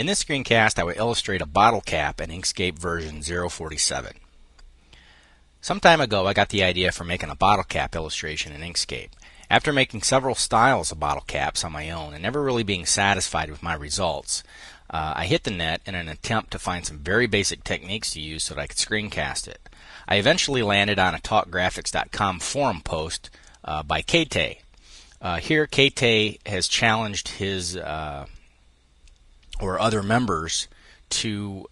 In this screencast, I will illustrate a bottle cap in Inkscape version 047. Some time ago, I got the idea for making a bottle cap illustration in Inkscape. After making several styles of bottle caps on my own and never really being satisfied with my results, I hit the net in an attempt to find some very basic techniques to use so that I could screencast it. I eventually landed on a talkgraphics.com forum post by Kate. Here, Kate has challenged his or other members to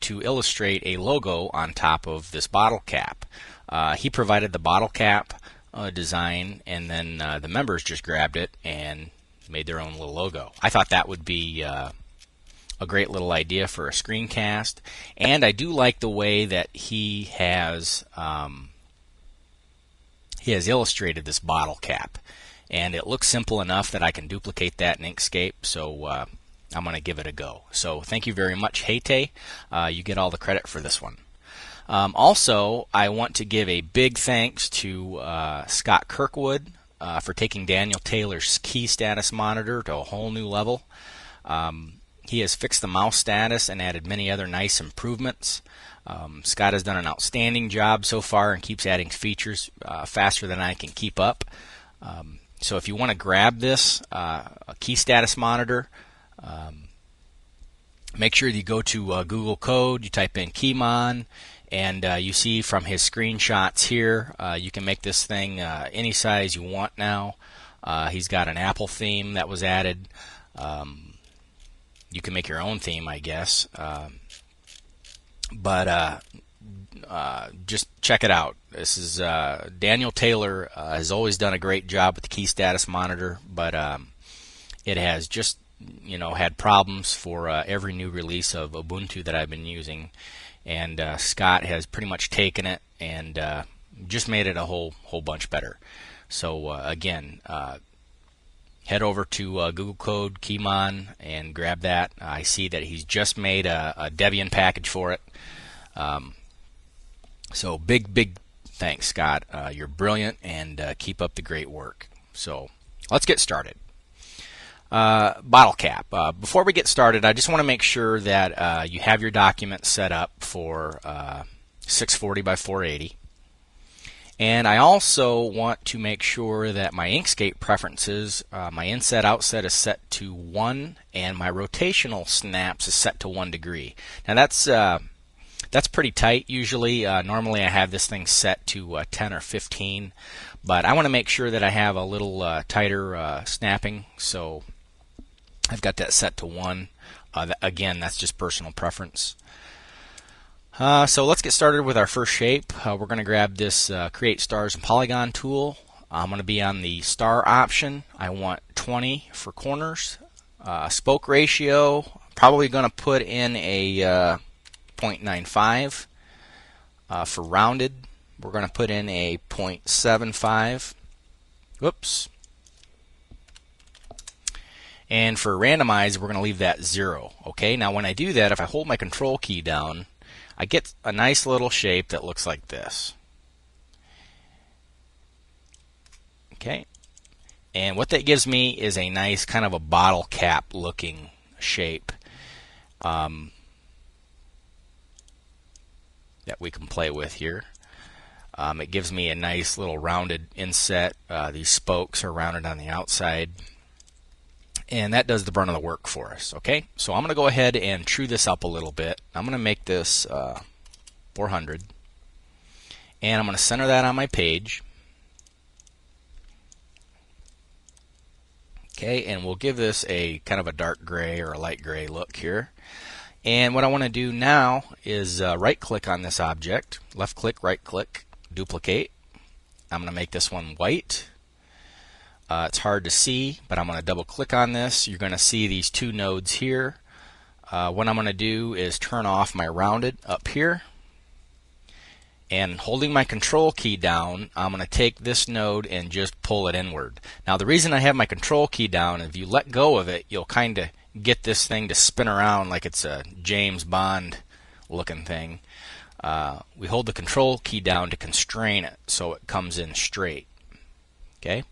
illustrate a logo on top of this bottle cap. He provided the bottle cap design, and then the members just grabbed it and made their own little logo. I thought that would be a great little idea for a screencast, and I do like the way that he has illustrated this bottle cap, and it looks simple enough that I can duplicate that in Inkscape. So I'm going to give it a go. So thank you very much, Hate. You get all the credit for this one. Also, I want to give a big thanks to Scott Kirkwood for taking Daniel Taylor's key status monitor to a whole new level. He has fixed the mouse status and added many other nice improvements. Scott has done an outstanding job so far and keeps adding features faster than I can keep up. So if you want to grab this a key status monitor, make sure you go to Google Code, you type in Keymon, and you see from his screenshots here, you can make this thing any size you want now. He's got an Apple theme that was added. You can make your own theme, I guess. But just check it out. This is Daniel Taylor has always done a great job with the key status monitor, but it has just had problems for every new release of Ubuntu that I've been using, and Scott has pretty much taken it and just made it a whole bunch better. So again, head over to Google Code Keymon and grab that. I see that he's just made a Debian package for it. So big thanks, Scott. You're brilliant, and keep up the great work. So let's get started. Bottle cap. Before we get started, I just want to make sure that you have your document set up for 640 by 480. And I also want to make sure that my Inkscape preferences, my inset outset is set to 1, and my rotational snaps is set to 1 degree. Now that's pretty tight usually. Normally I have this thing set to 10 or 15, but I want to make sure that I have a little tighter snapping, so I've got that set to 1. Again, that's just personal preference. So let's get started with our first shape. We're going to grab this Create Stars and Polygon tool. I'm going to be on the star option. I want 20 for corners. Spoke ratio, probably going to put in a 0.95. For rounded, we're going to put in a 0.75. Whoops. And for randomize, we're going to leave that 0. Okay, now when I do that, if I hold my control key down, I get a nice little shape that looks like this. Okay, and what that gives me is a nice kind of a bottle cap looking shape that we can play with here. It gives me a nice little rounded inset. These spokes are rounded on the outside, and that does the brunt of the work for us. Okay, so I'm going to go ahead and true this up a little bit. I'm going to make this 400, and I'm going to center that on my page. Okay, and we'll give this a kind of a dark gray or a light gray look here. And what I want to do now is right click on this object, left click, right click, duplicate. I'm going to make this one white. It's hard to see, but I'm going to double click on this. You're going to see these two nodes here. What I'm going to do is turn off my rounded up here, and holding my control key down, I'm going to take this node and just pull it inward. Now the reason I have my control key down, if you let go of it, you'll kind of get this thing to spin around like it's a James Bond looking thing. We hold the control key down to constrain it so it comes in straight. Okay.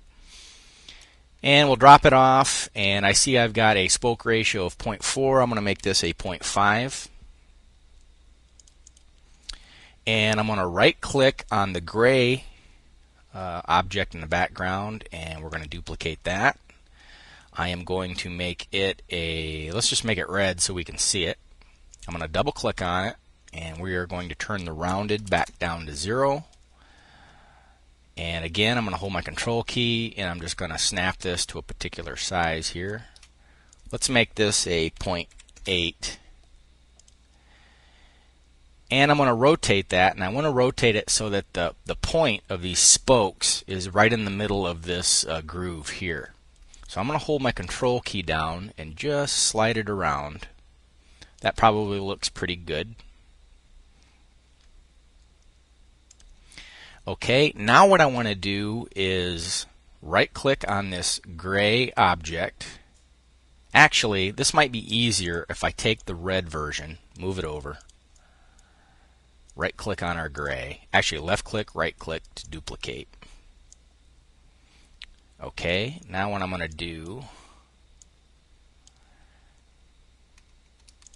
And we'll drop it off, and I see I've got a spoke ratio of 0.4. I'm going to make this a 0.5. And I'm going to right click on the gray object in the background, and we're going to duplicate that. I am going to make it let's just make it red so we can see it. I'm going to double click on it, and we are going to turn the rounded back down to 0. And again, I'm going to hold my control key, and I'm just going to snap this to a particular size here. Let's make this a 0.8. And I'm going to rotate that, and I want to rotate it so that the point of these spokes is right in the middle of this groove here. So I'm going to hold my control key down and just slide it around. That probably looks pretty good. Okay, now what I want to do is right click on this gray object. Actually, this might be easier if I take the red version, move it over, right click on our gray. Actually, left click, right click to duplicate. Okay, now what I'm going to do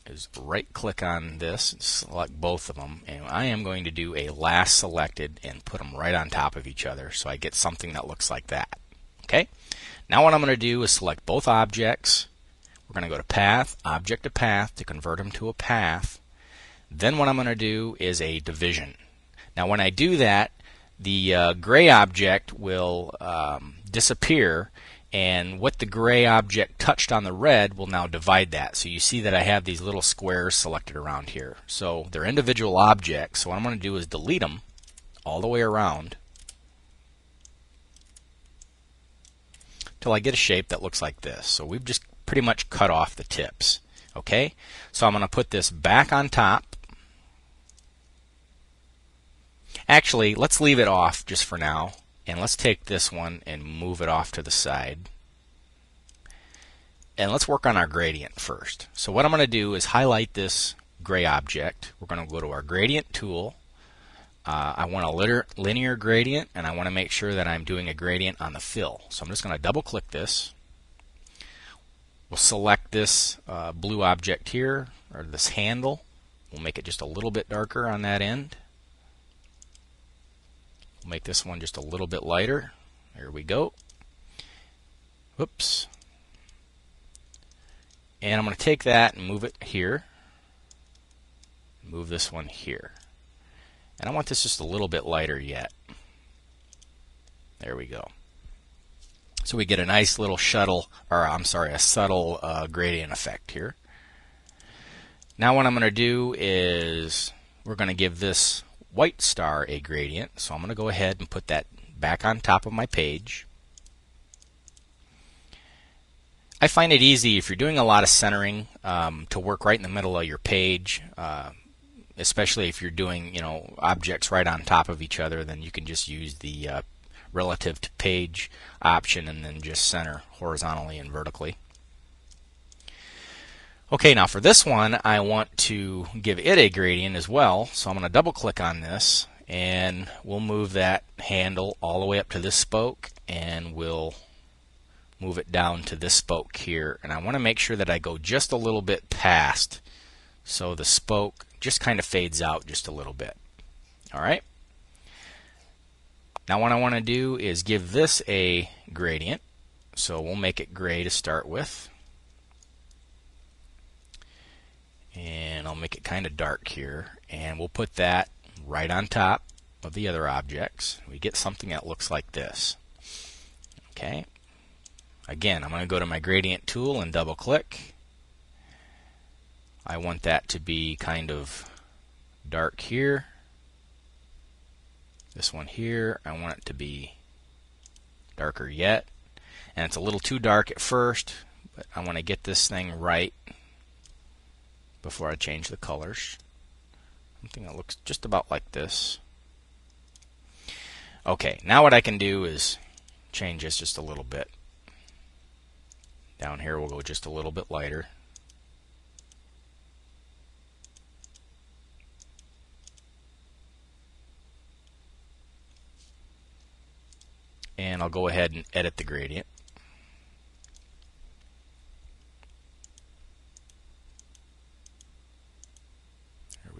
is right click on this and select both of them, and I am going to do a last selected and put them right on top of each other so I get something that looks like that. Okay, now what I'm going to do is select both objects. We're going to go to path, object to path to convert them to a path. Then what I'm going to do is a division. Now when I do that, the gray object will disappear, and what the gray object touched on the red will now divide that. So you see that I have these little squares selected around here. So they're individual objects. So what I'm going to do is delete them all the way around till I get a shape that looks like this. So we've just pretty much cut off the tips. Okay, so I'm going to put this back on top. Actually, let's leave it off just for now. And let's take this one and move it off to the side. And let's work on our gradient first. So what I'm going to do is highlight this gray object. We're going to go to our gradient tool. I want a linear gradient, and I want to make sure that I'm doing a gradient on the fill. So I'm just going to double click this. We'll select this blue object here, or this handle. We'll make it just a little bit darker on that end. Make this one just a little bit lighter. There we go. Whoops. And I'm going to take that and move it here. Move this one here. And I want this just a little bit lighter yet. There we go. So we get a nice little subtle gradient effect here. Now what I'm going to do is we're going to give this white star a gradient, so I'm going to go ahead and put that back on top of my page. I find it easy if you're doing a lot of centering to work right in the middle of your page, especially if you're doing objects right on top of each other. Then you can just use the relative to page option and then just center horizontally and vertically. Okay, now for this one, I want to give it a gradient as well, so I'm going to double click on this, and we'll move that handle all the way up to this spoke, and we'll move it down to this spoke here. And I want to make sure that I go just a little bit past, so the spoke just kind of fades out just a little bit. Alright? Now what I want to do is give this a gradient, so we'll make it gray to start with. And I'll make it kind of dark here, and we'll put that right on top of the other objects. We get something that looks like this. Okay. Again, I'm going to go to my gradient tool and double click. I want that to be kind of dark here. This one here, I want it to be darker yet. And it's a little too dark at first, but I want to get this thing right before I change the colors. Something that looks just about like this. Okay, now what I can do is change this just a little bit. Down here we'll go just a little bit lighter. And I'll go ahead and edit the gradient.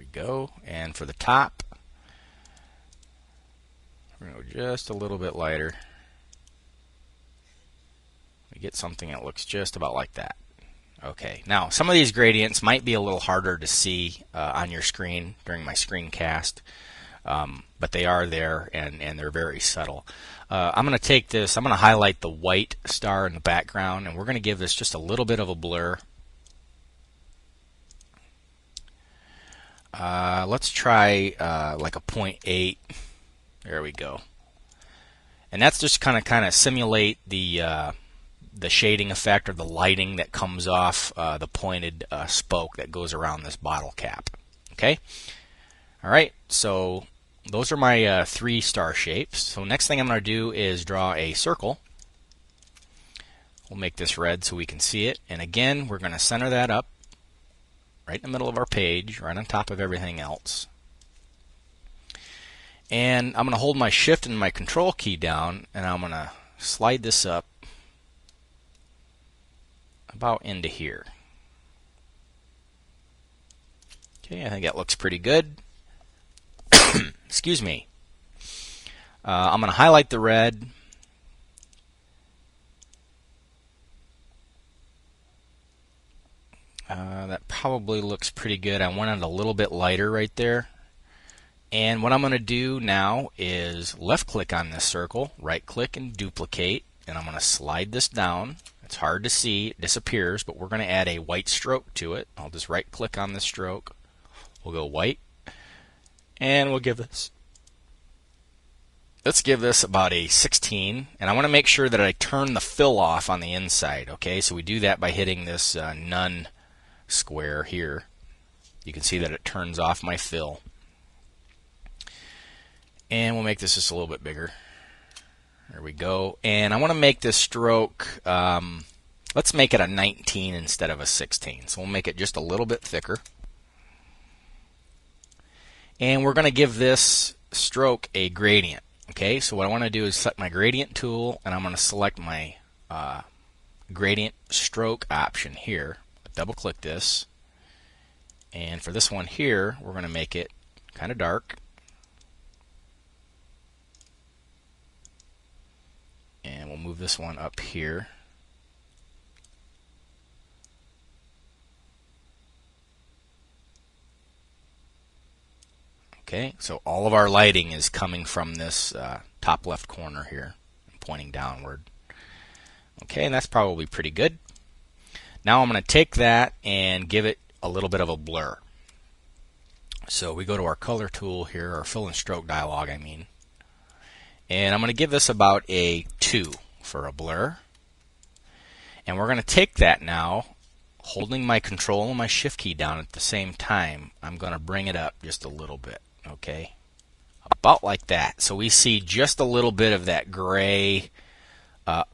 we go. And for the top, we're going to go just a little bit lighter. We get something that looks just about like that. Okay, now some of these gradients might be a little harder to see on your screen during my screencast, but they are there and they're very subtle. I'm going to take this, I'm going to highlight the white star in the background, and we're going to give this just a little bit of a blur. Let's try like a 0.8. There we go. And that's just kind of simulate the shading effect or the lighting that comes off the pointed spoke that goes around this bottle cap. Okay. All right. So those are my 3 star shapes. So next thing I'm going to do is draw a circle. We'll make this red so we can see it. And again, we're going to center that up right in the middle of our page, right on top of everything else. And I'm going to hold my shift and my control key down, and I'm going to slide this up about into here. Okay, I think that looks pretty good. Excuse me. I'm going to highlight the red. That probably looks pretty good. I want it a little bit lighter right there. And what I'm going to do now is left click on this circle, right click and duplicate, and I'm going to slide this down. It's hard to see, it disappears, but we're going to add a white stroke to it. I'll just right click on the stroke. We'll go white, and we'll give this, let's give this about a 16, and I want to make sure that I turn the fill off on the inside. Okay, so we do that by hitting this none square here. You can see that it turns off my fill. And we'll make this just a little bit bigger. There we go. And I want to make this stroke, let's make it a 19 instead of a 16. So we'll make it just a little bit thicker. And we're going to give this stroke a gradient. Okay, so what I want to do is select my gradient tool, and I'm going to select my gradient stroke option here. Double click this. And for this one here, we're going to make it kind of dark. And we'll move this one up here. Okay, so all of our lighting is coming from this top left corner here, pointing downward. Okay, and that's probably pretty good. Now I'm going to take that and give it a little bit of a blur. So we go to our color tool here, our fill and stroke dialog, I mean. And I'm going to give this about a 2 for a blur. And we're going to take that now, holding my control and my shift key down at the same time. I'm going to bring it up just a little bit, okay? About like that. So we see just a little bit of that gray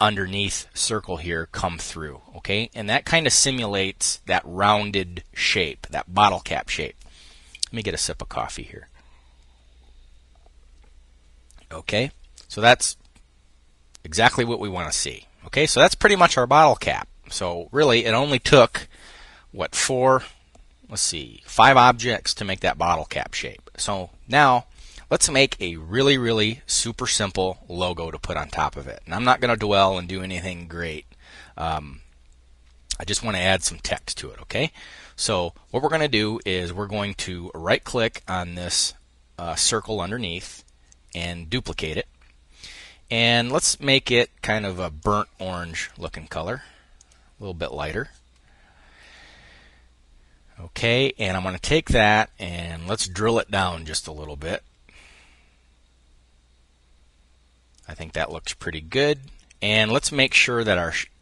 underneath circle here come through, okay? And that kind of simulates that rounded shape, that bottle cap shape. Let me get a sip of coffee here. Okay, so that's exactly what we want to see. Okay, so that's pretty much our bottle cap. So really, it only took, what, 5 objects to make that bottle cap shape. So now, let's make a really, really super simple logo to put on top of it. And I'm not going to dwell and do anything great. I just want to add some text to it, okay? So what we're going to do is we're going to right-click on this circle underneath and duplicate it. And let's make it kind of a burnt orange looking color, a little bit lighter. Okay, and I'm going to take that and let's drill it down just a little bit. I think that looks pretty good. And let's make sure that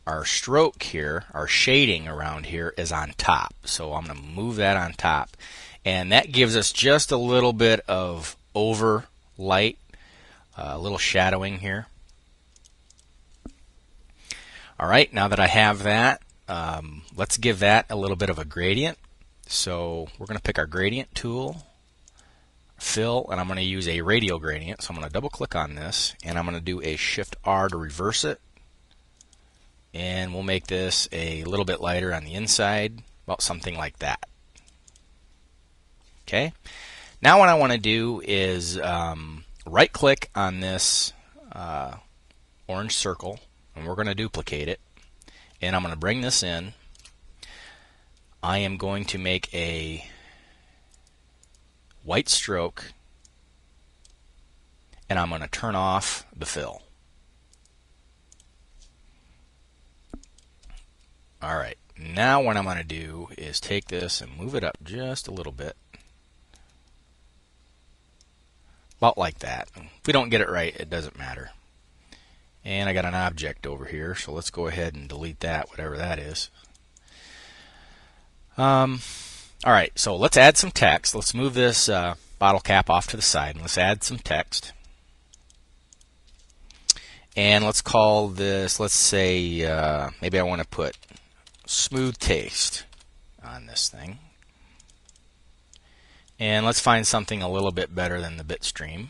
our stroke here, our shading around here is on top. So I'm going to move that on top. And that gives us just a little bit of overlight, a little shadowing here. All right, now that I have that, let's give that a little bit of a gradient. So we're going to pick our gradient tool, fill, and I'm going to use a radial gradient. So I'm going to double click on this, and I'm going to do a Shift R to reverse it. And we'll make this a little bit lighter on the inside, about something like that. Okay. Now what I want to do is right click on this orange circle, and we're going to duplicate it, and I'm going to bring this in. I am going to make a white stroke, and I'm going to turn off the fill. Alright, now what I'm going to do is take this and move it up just a little bit. About like that. If we don't get it right, it doesn't matter. And I got an object over here, so let's go ahead and delete that, whatever that is. Alright, so let's add some text. Let's move this bottle cap off to the side, and let's add some text. And let's call this, let's say, maybe I want to put smooth taste on this thing. And let's find something a little bit better than the bitstream.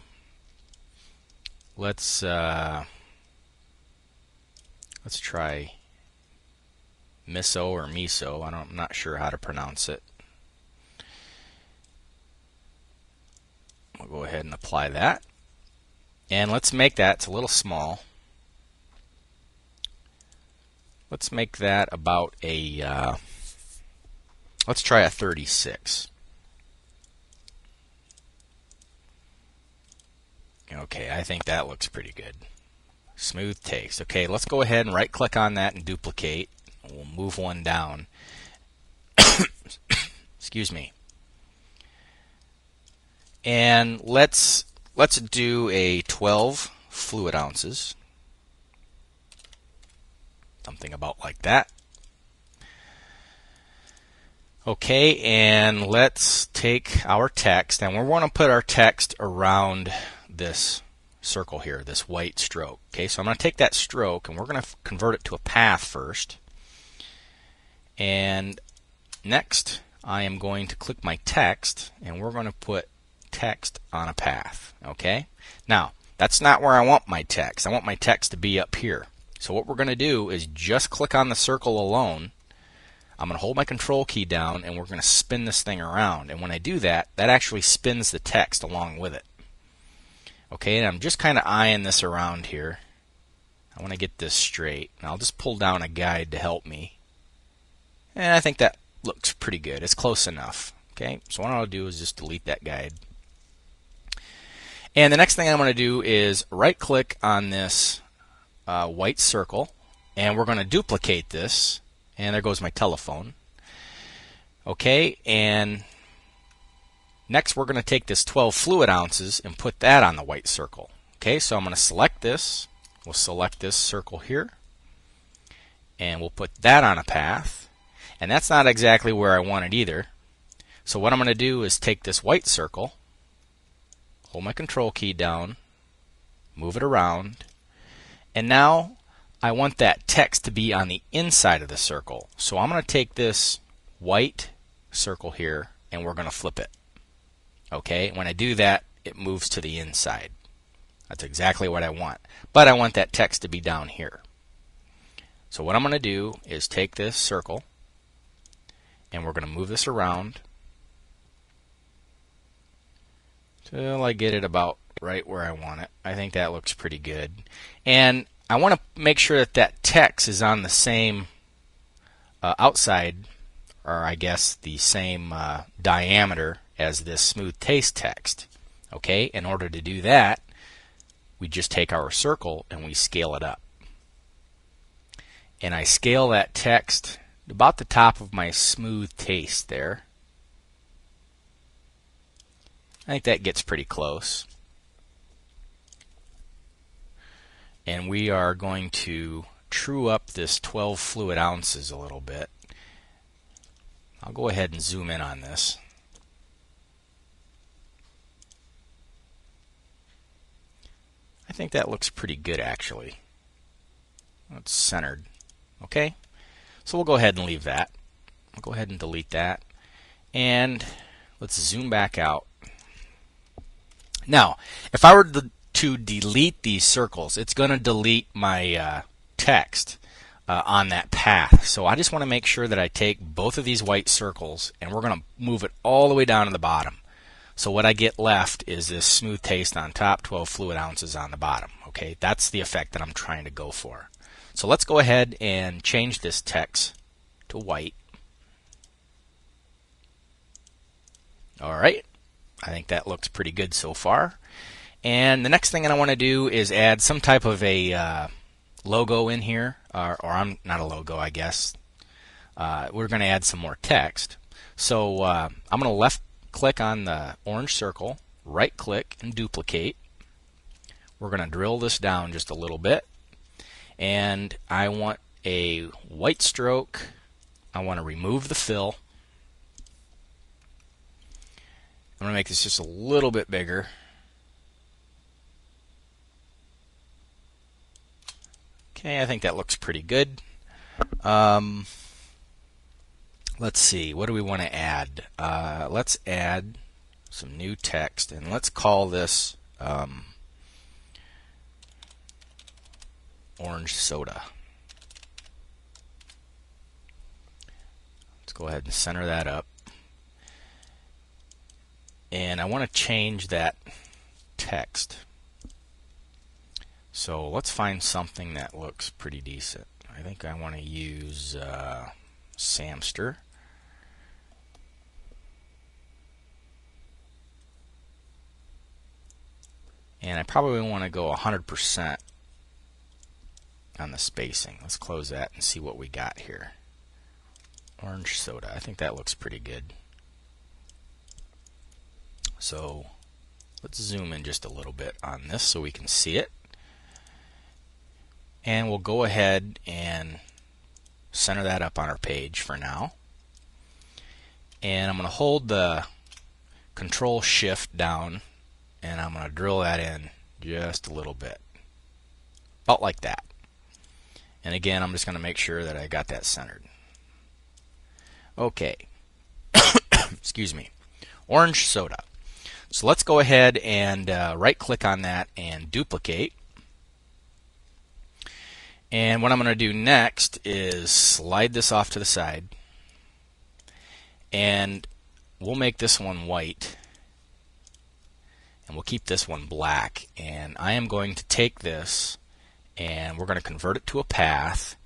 Let's try miso or miso. I'm not sure how to pronounce it. We'll go ahead and apply that. And let's make that, it's a little small. Let's make that about a, let's try a 36. Okay, I think that looks pretty good. Smooth taste. Okay, let's go ahead and right click on that and duplicate. We'll move one down. Excuse me. And let's do a 12 fluid ounces. Something about like that. Okay, and let's take our text, and we're going to put our text around this circle here, this white stroke. Okay, so I'm going to take that stroke and we're going to convert it to a path first. And next, I am going to click my text, and we're going to put text on a path. Okay, now that's not where I want my text. I want my text to be up here. So what we're going to do is just click on the circle alone. I'm going to hold my control key down, and we're going to spin this thing around. And when I do that, that actually spins the text along with it. Okay, and I'm just kind of eyeing this around here. I want to get this straight. And I'll just pull down a guide to help me. And I think that looks pretty good. It's close enough. Okay, so what I'll do is just delete that guide. And the next thing I'm going to do is right-click on this white circle, and we're going to duplicate this. And there goes my telephone. Okay, and next we're going to take this 12 fluid ounces and put that on the white circle. Okay, so I'm going to select this. We'll select this circle here, and we'll put that on a path. And that's not exactly where I want it either. So what I'm going to do is take this white circle, hold my control key down, move it around, and now I want that text to be on the inside of the circle. So I'm going to take this white circle here, and we're going to flip it. Okay, when I do that, it moves to the inside. That's exactly what I want. But I want that text to be down here. So what I'm going to do is take this circle, and we're going to move this around till I get it about right where I want it. I think that looks pretty good. And I want to make sure that that text is on the same outside, or I guess the same diameter as this smooth taste text. Okay, in order to do that, we just take our circle and we scale it up. And I scale that text about the top of my smooth taste there. I think that gets pretty close. And we are going to true up this 12 fluid ounces a little bit. I'll go ahead and zoom in on this. I think that looks pretty good actually. It's centered. Okay, so we'll go ahead and leave that. I'll go ahead and delete that. And let's zoom back out. Now, if I were to delete these circles, it's going to delete my text on that path. So I just want to make sure that I take both of these white circles and we're going to move it all the way down to the bottom. So what I get left is this smooth taste on top, 12 fluid ounces on the bottom. Okay, that's the effect that I'm trying to go for. So let's go ahead and change this text to white. All right, I think that looks pretty good so far. And the next thing that I want to do is add some type of a logo in here, or I'm not a logo, I guess. We're going to add some more text. So I'm going to left click on the orange circle, right click and duplicate. We're going to drill this down just a little bit, and I want a white stroke. I want to remove the fill. I'm going to make this just a little bit bigger. Okay, I think that looks pretty good. Let's see, what do we want to add? Let's add some new text, and let's call this orange soda. Let's go ahead and center that up. And I want to change that text. So let's find something that looks pretty decent. I think I want to use Samster. And I probably want to go 100% on the spacing. Let's close that and see what we got here. Orange soda. I think that looks pretty good. So let's zoom in just a little bit on this so we can see it. And we'll go ahead and center that up on our page for now. And I'm going to hold the Control Shift down, and I'm going to drill that in just a little bit. About like that. And again, I'm just going to make sure that I got that centered. Okay. Excuse me. Orange soda. So let's go ahead and right click on that and duplicate. And what I'm going to do next is slide this off to the side. And we'll make this one white. And we'll keep this one black. And I am going to take this and we're going to convert it to a path.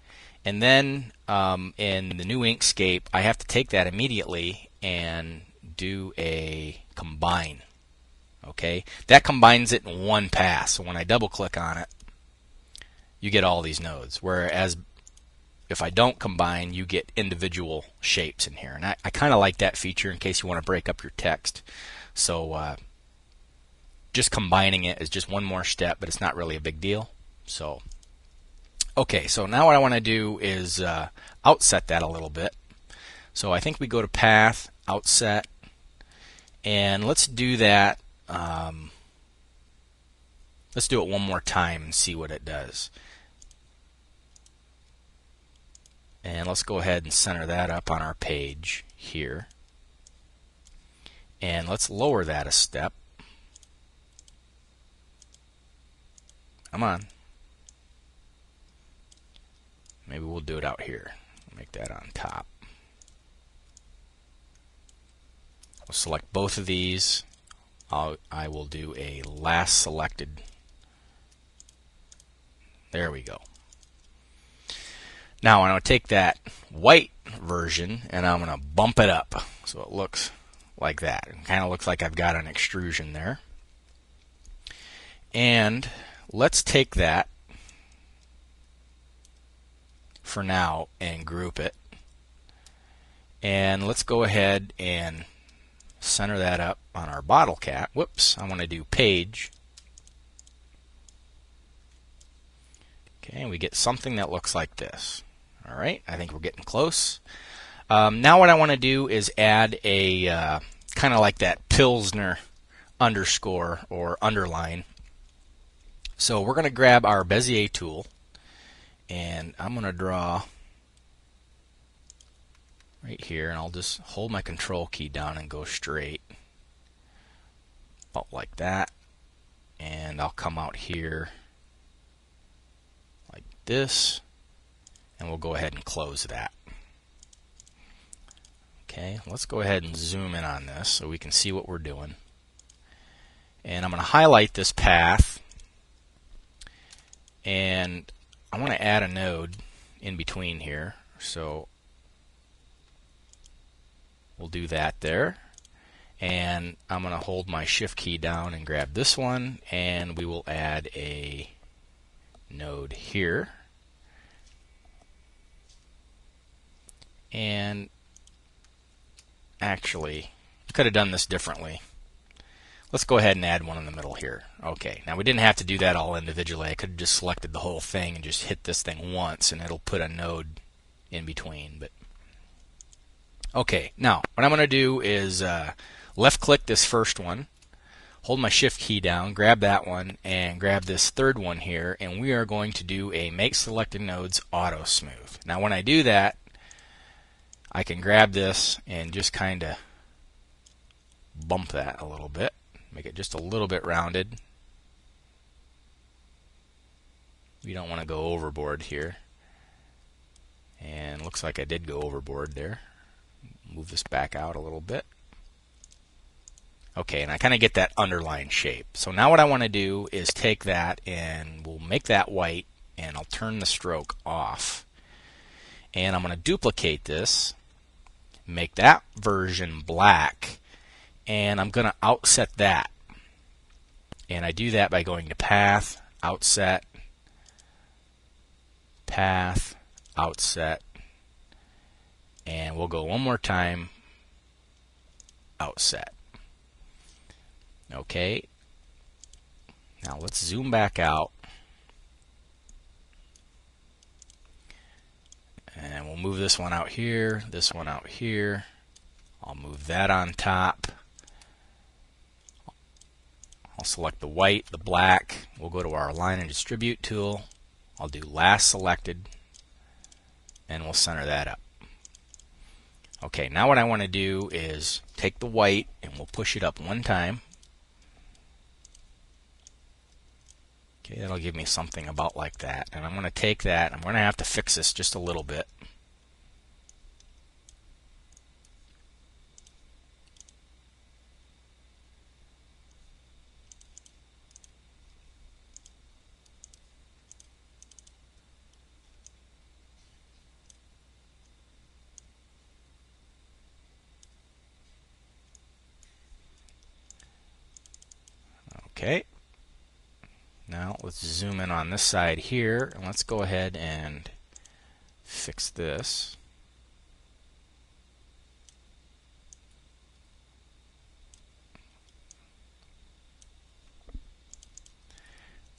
And then in the new Inkscape, I have to take that immediately and do a combine. Okay, that combines it in one pass. So when I double click on it, you get all these nodes. Whereas if I don't combine, you get individual shapes in here. And I kind of like that feature in case you want to break up your text. So just combining it is just one more step, but it's not really a big deal. So okay, so now what I want to do is outset that a little bit. So I think we go to Path, Outset, and let's do that. Let's do it one more time and see what it does. And let's go ahead and center that up on our page here. And let's lower that a step. Come on. Maybe we'll do it out here. Make that on top. We'll select both of these. I will do a last selected. There we go. Now I'm going to take that white version and I'm going to bump it up so it looks like that. It kind of looks like I've got an extrusion there. And let's take that for now and group it. And let's go ahead and center that up on our bottle cap. Whoops, I want to do page. Okay, and we get something that looks like this. All right, I think we're getting close. Now what I want to do is add a kind of like that Pilsner underscore or underline. So we're going to grab our Bezier tool, and I'm going to draw right here, and I'll just hold my control key down and go straight. About like that. And I'll come out here like this, and we'll go ahead and close that. Okay, let's go ahead and zoom in on this so we can see what we're doing. And I'm going to highlight this path, and I want to add a node in between here. So we'll do that there. And I'm going to hold my shift key down and grab this one, and we will add a node here. And actually, I could have done this differently. Let's go ahead and add one in the middle here. Okay, now we didn't have to do that all individually. I could have just selected the whole thing and just hit this thing once, and it'll put a node in between. But okay, now what I'm going to do is left click this first one, hold my shift key down, grab that one, and grab this third one here, and we are going to do a make selected nodes auto smooth. Now when I do that, I can grab this and just kind of bump that a little bit, make it just a little bit rounded. We don't want to go overboard here. And looks like I did go overboard there. Move this back out a little bit. Okay, and I kind of get that underline shape. So now what I want to do is take that and we'll make that white, and I'll turn the stroke off. And I'm going to duplicate this, make that version black, and I'm going to outset that. And I do that by going to Path, Outset, Path, Outset, and we'll go one more time, Outset. Okay, now let's zoom back out, and we'll move this one out here, this one out here. I'll move that on top. I'll select the white, the black. We'll go to our Align and Distribute tool. I'll do Last Selected, and we'll center that up. Okay, now what I want to do is take the white and we'll push it up one time. Okay, that'll give me something about like that. And I'm going to take that, I'm going to have to fix this just a little bit. Okay. Now let's zoom in on this side here, and let's go ahead and fix this.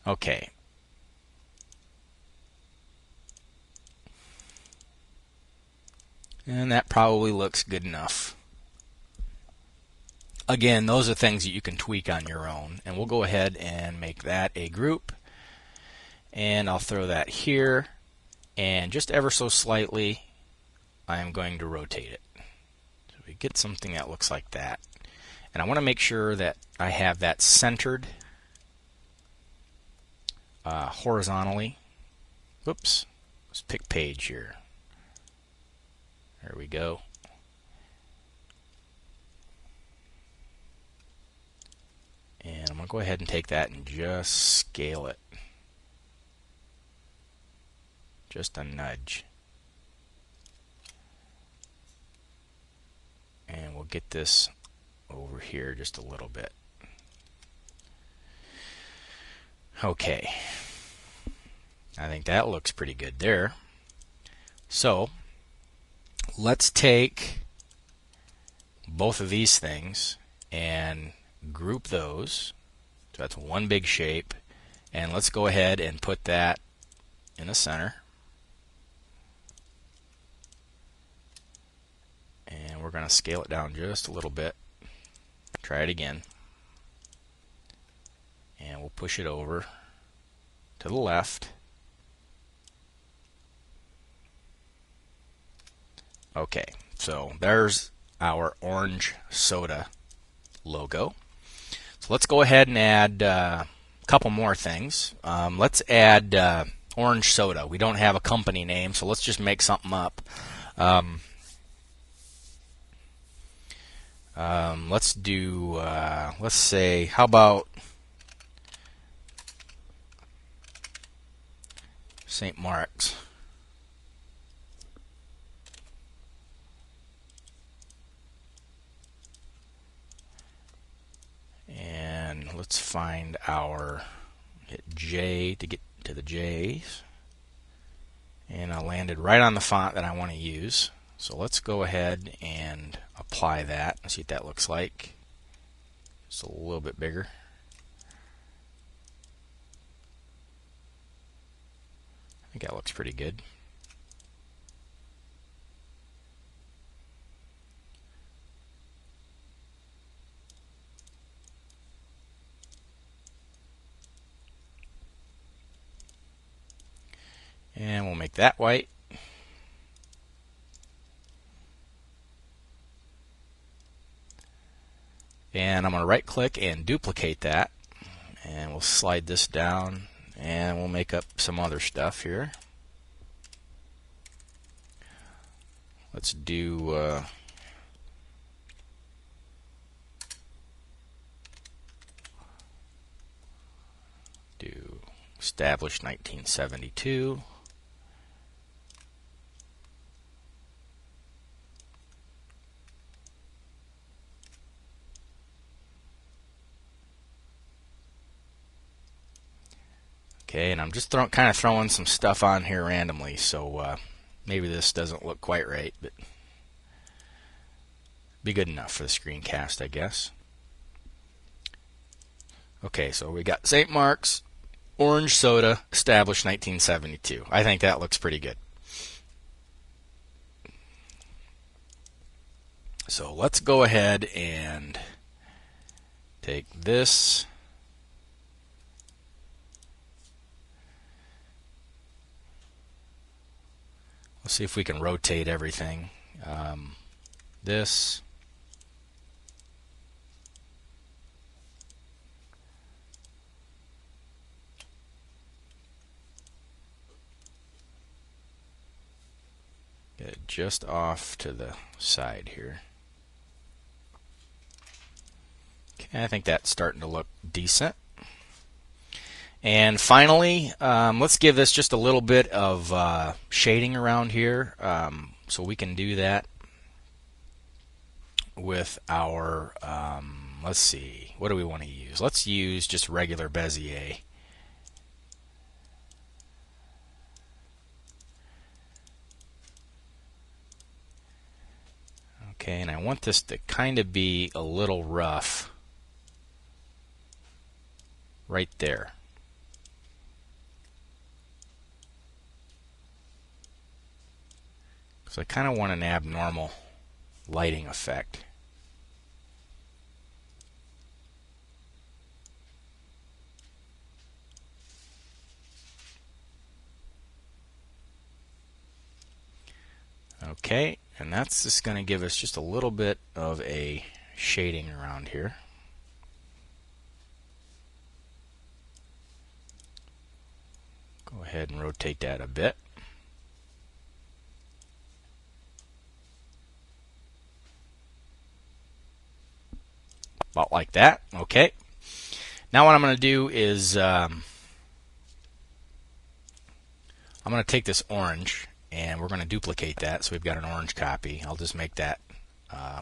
Okay. And that probably looks good enough. Again, those are things that you can tweak on your own. And we'll go ahead and make that a group. And I'll throw that here. And just ever so slightly, I am going to rotate it. So we get something that looks like that. And I want to make sure that I have that centered horizontally. Whoops. Let's pick page here. There we go. And I'm going to go ahead and take that and just scale it. Just a nudge. And we'll get this over here just a little bit. Okay. I think that looks pretty good there. So, let's take both of these things and group those. So that's one big shape, and let's go ahead and put that in the center, and we're going to scale it down just a little bit. Try it again, and we'll push it over to the left. Okay, so there's our orange soda logo. So let's go ahead and add a couple more things. Let's add orange soda. We don't have a company name, so let's just make something up. Let's do, let's say, how about St. Mark's? And let's find our, hit J to get to the J's. And I landed right on the font that I want to use. So let's go ahead and apply that and see what that looks like. Just a little bit bigger. I think that looks pretty good. And we'll make that white. And I'm going to right click and duplicate that. And we'll slide this down and we'll make up some other stuff here. Let's do established 1972. Okay, and I'm just kind of throwing some stuff on here randomly, so maybe this doesn't look quite right, but be good enough for the screencast, I guess. Okay, so we got St. Mark's, orange soda, established 1972. I think that looks pretty good. So let's go ahead and take this. Let's see if we can rotate everything. This. Get it just off to the side here. Okay, I think that's starting to look decent. And finally, let's give this just a little bit of shading around here. So we can do that with our, let's see, what do we want to use? Let's use just regular Bezier. Okay, and I want this to kind of be a little rough right there. So I kind of want an abnormal lighting effect. Okay, and that's just going to give us just a little bit of a shading around here. Go ahead and rotate that a bit. About like that. Okay. Now what I'm going to do is I'm going to take this orange and we're going to duplicate that so we've got an orange copy. I'll just make that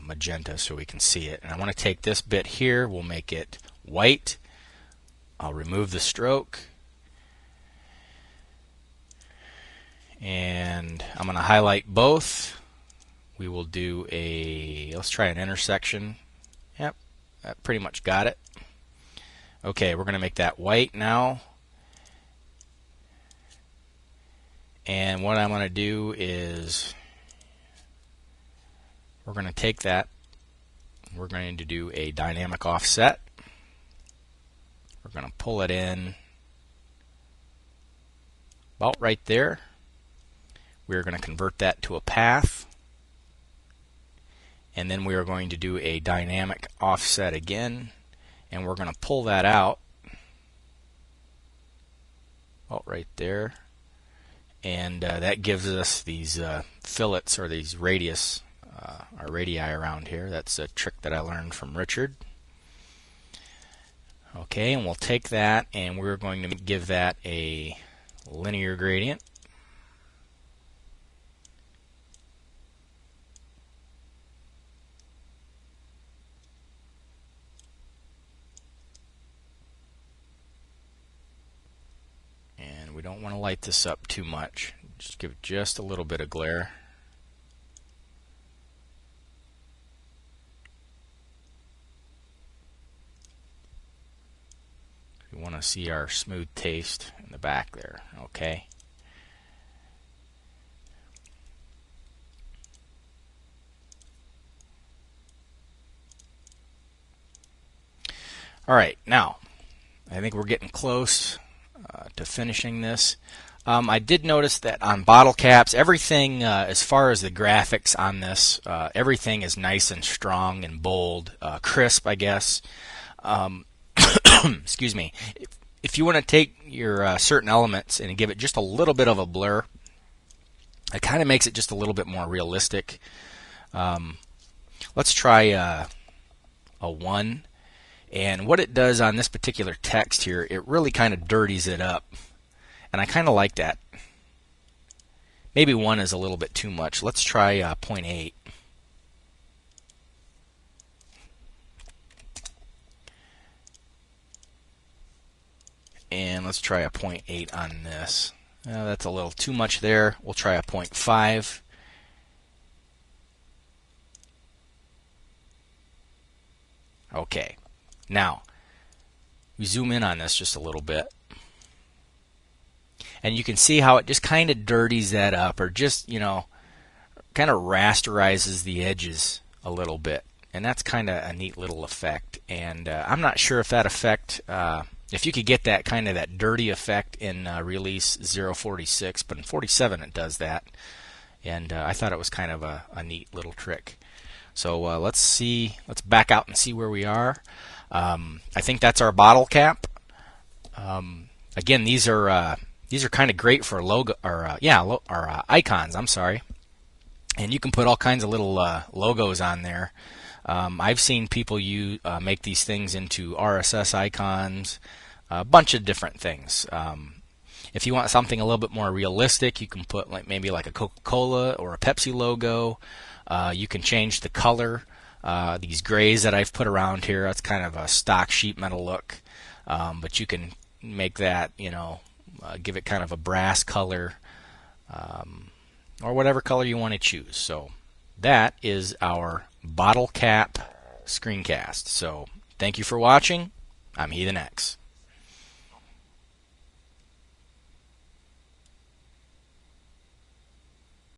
magenta so we can see it. And I want to take this bit here, we'll make it white. I'll remove the stroke. And I'm going to highlight both. We will do let's try an intersection. Yep, that pretty much got it. Okay, we're going to make that white now. And what I'm going to do is we're going to take that. We're going to do a dynamic offset. We're going to pull it in about right there. We're going to convert that to a path. And then we are going to do a dynamic offset again. And we're going to pull that out. About right there. And that gives us these fillets or these radius our radii around here. That's a trick that I learned from Richard. Okay, and we'll take that and we're going to give that a linear gradient. And we don't want to light this up too much. Just give it just a little bit of glare. We want to see our smooth taste in the back there. Okay. All right, now I think we're getting close to finishing this. I did notice that on bottle caps, everything as far as the graphics on this, everything is nice and strong and bold, crisp, I guess. Excuse me. If you want to take your certain elements and give it just a little bit of a blur, it kind of makes it just a little bit more realistic. Let's try a 1. And what it does on this particular text here, it really kind of dirties it up. And I kind of like that. Maybe 1 is a little bit too much. Let's try 0.8. And let's try a 0.8 on this. That's a little too much there. We'll try a 0.5. Okay. Now, we zoom in on this just a little bit. And you can see how it just kind of dirties that up, or just, you know, kind of rasterizes the edges a little bit. And that's kind of a neat little effect. And I'm not sure if that effect, if you could get that kind of that dirty effect in release 046, but in 47 it does that. And I thought it was kind of a neat little trick. So let's back out and see where we are. I think that's our bottle cap. Again, these are kind of great for logo, or icons. I'm sorry, and you can put all kinds of little logos on there. I've seen people make these things into RSS icons, a bunch of different things. If you want something a little bit more realistic, you can put maybe like a Coca-Cola or a Pepsi logo. You can change the color. These grays that I've put around here, that's kind of a stock sheet metal look, but you can make that, you know, give it kind of a brass color, or whatever color you want to choose. So that is our bottle cap screencast. So thank you for watching. I'm Heathen X.